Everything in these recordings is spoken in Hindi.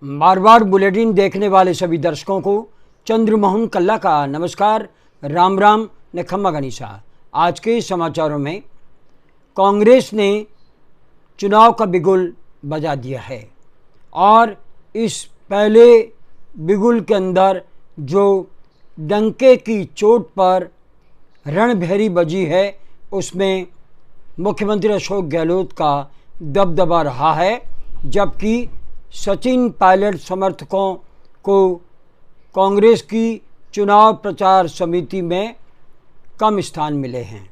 मारवाड़ बुलेटिन देखने वाले सभी दर्शकों को चंद्रमोहन कल्ला का नमस्कार, राम राम ने खम्मा गनीसा। आज के समाचारों में कांग्रेस ने चुनाव का बिगुल बजा दिया है और इस पहले बिगुल के अंदर जो डंके की चोट पर रणभेरी बजी है उसमें मुख्यमंत्री अशोक गहलोत का दबदबा रहा है, जबकि सचिन पायलट समर्थकों को कांग्रेस की चुनाव प्रचार समिति में कम स्थान मिले हैं।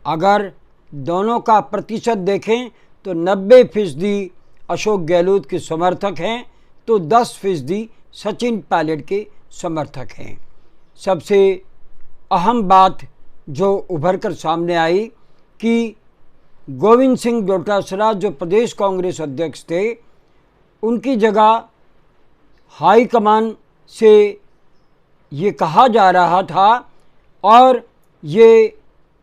अगर दोनों का प्रतिशत देखें तो 90% अशोक गहलोत के समर्थक हैं तो 10% सचिन पायलट के समर्थक हैं। सबसे अहम बात जो उभर कर सामने आई कि गोविंद सिंह डोटासरा जो प्रदेश कांग्रेस अध्यक्ष थे, उनकी जगह हाईकमान से ये कहा जा रहा था और ये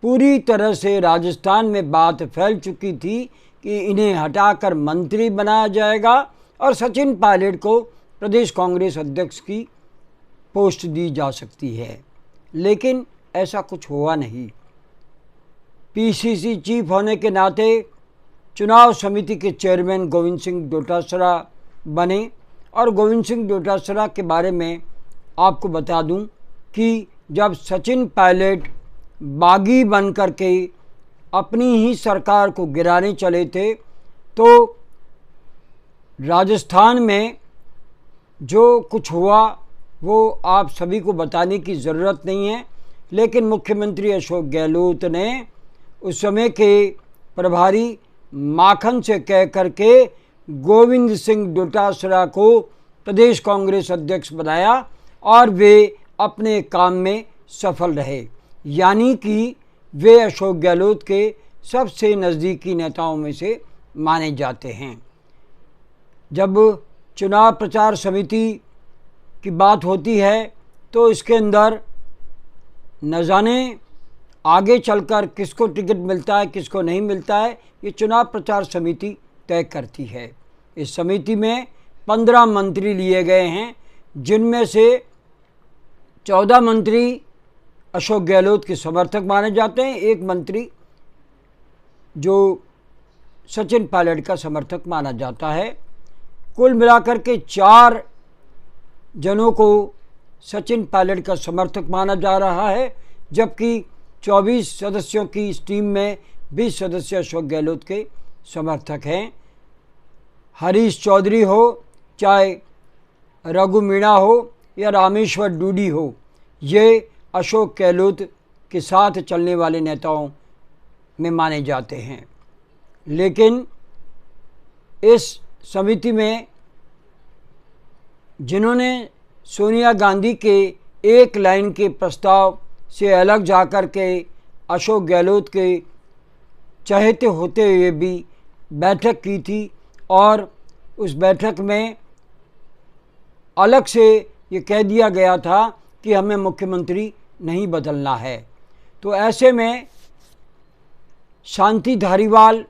पूरी तरह से राजस्थान में बात फैल चुकी थी कि इन्हें हटाकर मंत्री बनाया जाएगा और सचिन पायलट को प्रदेश कांग्रेस अध्यक्ष की पोस्ट दी जा सकती है, लेकिन ऐसा कुछ हुआ नहीं। पीसीसी चीफ होने के नाते चुनाव समिति के चेयरमैन गोविंद सिंह डोटासरा बने और गोविंद सिंह डोटासरा के बारे में आपको बता दूं कि जब सचिन पायलट बागी बन कर के अपनी ही सरकार को गिराने चले थे तो राजस्थान में जो कुछ हुआ वो आप सभी को बताने की ज़रूरत नहीं है, लेकिन मुख्यमंत्री अशोक गहलोत ने उस समय के प्रभारी माखन से कह करके गोविंद सिंह डोटासरा को प्रदेश कांग्रेस अध्यक्ष बनाया और वे अपने काम में सफल रहे, यानी कि वे अशोक गहलोत के सबसे नज़दीकी नेताओं में से माने जाते हैं। जब चुनाव प्रचार समिति की बात होती है तो इसके अंदर न जाने आगे चलकर किसको टिकट मिलता है किसको नहीं मिलता है, ये चुनाव प्रचार समिति तय करती है। इस समिति में 15 मंत्री लिए गए हैं, जिनमें से 14 मंत्री अशोक गहलोत के समर्थक माने जाते हैं, एक मंत्री जो सचिन पायलट का समर्थक माना जाता है। कुल मिलाकर के 4 जनों को सचिन पायलट का समर्थक माना जा रहा है, जबकि 24 सदस्यों की इस टीम में 20 सदस्य अशोक गहलोत के समर्थक हैं। हरीश चौधरी हो, चाहे रघु मीणा हो या रामेश्वर डूडी हो, ये अशोक गहलोत के साथ चलने वाले नेताओं में माने जाते हैं। लेकिन इस समिति में जिन्होंने सोनिया गांधी के एक लाइन के प्रस्ताव से अलग जाकर के अशोक गहलोत के चहेते होते हुए भी बैठक की थी और उस बैठक में अलग से ये कह दिया गया था कि हमें मुख्यमंत्री नहीं बदलना है, तो ऐसे में शांति धारीवाल,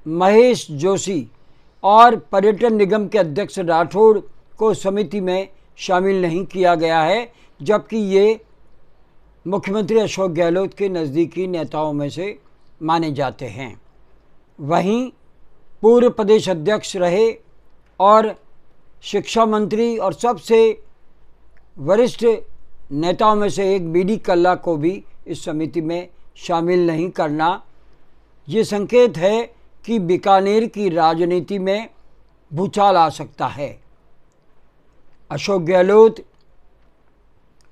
महेश जोशी और पर्यटन निगम के अध्यक्ष राठौड़ को समिति में शामिल नहीं किया गया है, जबकि ये मुख्यमंत्री अशोक गहलोत के नज़दीकी नेताओं में से माने जाते हैं। वहीं पूर्व प्रदेश अध्यक्ष रहे और शिक्षा मंत्री और सबसे वरिष्ठ नेताओं में से एक बीडी कल्ला को भी इस समिति में शामिल नहीं करना ये संकेत है कि बीकानेर की राजनीति में भूचाल आ सकता है। अशोक गहलोत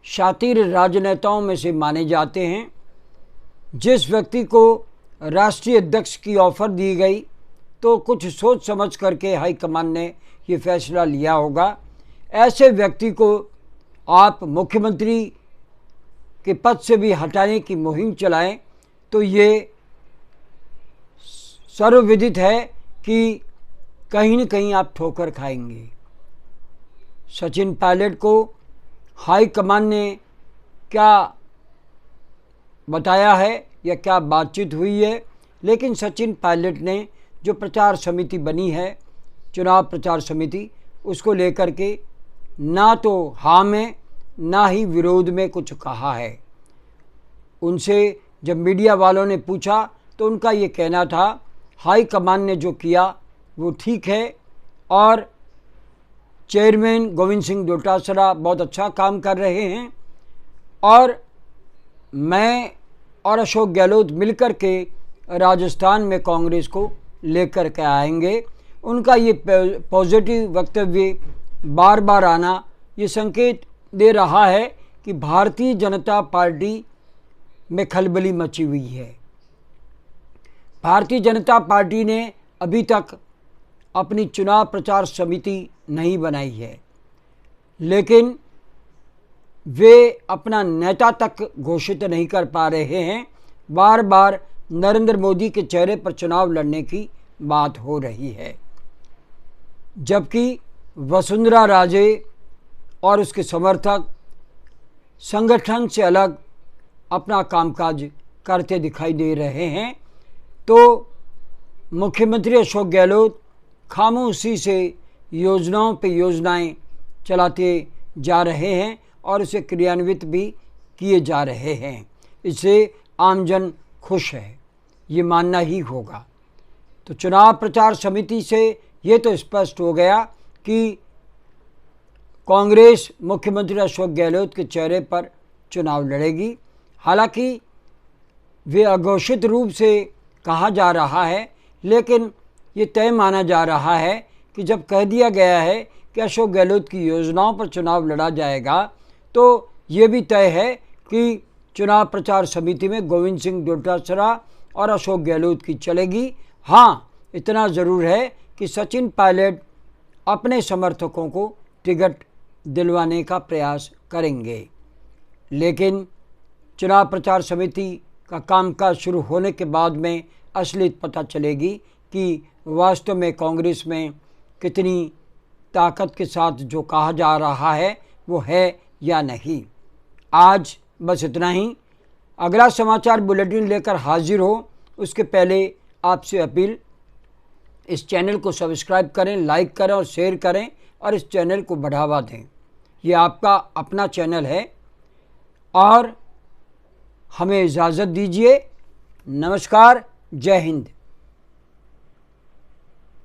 शातिर राजनेताओं में से माने जाते हैं। जिस व्यक्ति को राष्ट्रीय अध्यक्ष की ऑफ़र दी गई तो कुछ सोच समझ करके हाईकमान ने ये फैसला लिया होगा। ऐसे व्यक्ति को आप मुख्यमंत्री के पद से भी हटाने की मुहिम चलाएं तो ये सर्वविदित है कि कहीं न कहीं आप ठोकर खाएंगे। सचिन पायलट को हाईकमान ने क्या बताया है या क्या बातचीत हुई है, लेकिन सचिन पायलट ने जो प्रचार समिति बनी है, चुनाव प्रचार समिति, उसको लेकर के ना तो हाँ में ना ही विरोध में कुछ कहा है। उनसे जब मीडिया वालों ने पूछा तो उनका ये कहना था हाई कमान ने जो किया वो ठीक है और चेयरमैन गोविंद सिंह डोटासरा बहुत अच्छा काम कर रहे हैं और मैं और अशोक गहलोत मिलकर के राजस्थान में कांग्रेस को लेकर के आएंगे। उनका ये पॉजिटिव वक्तव्य बार बार आना ये संकेत दे रहा है कि भारतीय जनता पार्टी में खलबली मची हुई है। भारतीय जनता पार्टी ने अभी तक अपनी चुनाव प्रचार समिति नहीं बनाई है, लेकिन वे अपना नेता तक घोषित नहीं कर पा रहे हैं। बार बार नरेंद्र मोदी के चेहरे पर चुनाव लड़ने की बात हो रही है, जबकि वसुंधरा राजे और उसके समर्थक संगठन से अलग अपना कामकाज करते दिखाई दे रहे हैं। तो मुख्यमंत्री अशोक गहलोत खामोशी से योजनाओं पे योजनाएं चलाते जा रहे हैं और उसे क्रियान्वित भी किए जा रहे हैं। इससे आमजन खुश है, ये मानना ही होगा। तो चुनाव प्रचार समिति से ये तो स्पष्ट हो गया कि कांग्रेस मुख्यमंत्री अशोक गहलोत के चेहरे पर चुनाव लड़ेगी। हालांकि वे अघोषित रूप से कहा जा रहा है, लेकिन ये तय माना जा रहा है कि जब कह दिया गया है कि अशोक गहलोत की योजनाओं पर चुनाव लड़ा जाएगा तो ये भी तय है कि चुनाव प्रचार समिति में गोविंद सिंह डोटासरा और अशोक गहलोत की चलेगी। हाँ, इतना ज़रूर है कि सचिन पायलट अपने समर्थकों को टिकट दिलवाने का प्रयास करेंगे, लेकिन चुनाव प्रचार समिति का कामकाज शुरू होने के बाद में असलियत पता चलेगी कि वास्तव में कांग्रेस में कितनी ताकत के साथ जो कहा जा रहा है वो है या नहीं। आज बस इतना ही। अगला समाचार बुलेटिन लेकर हाजिर हो उसके पहले आपसे अपील, इस चैनल को सब्सक्राइब करें, लाइक करें और शेयर करें और इस चैनल को बढ़ावा दें। ये आपका अपना चैनल है और हमें इजाज़त दीजिए। नमस्कार, जय हिंद।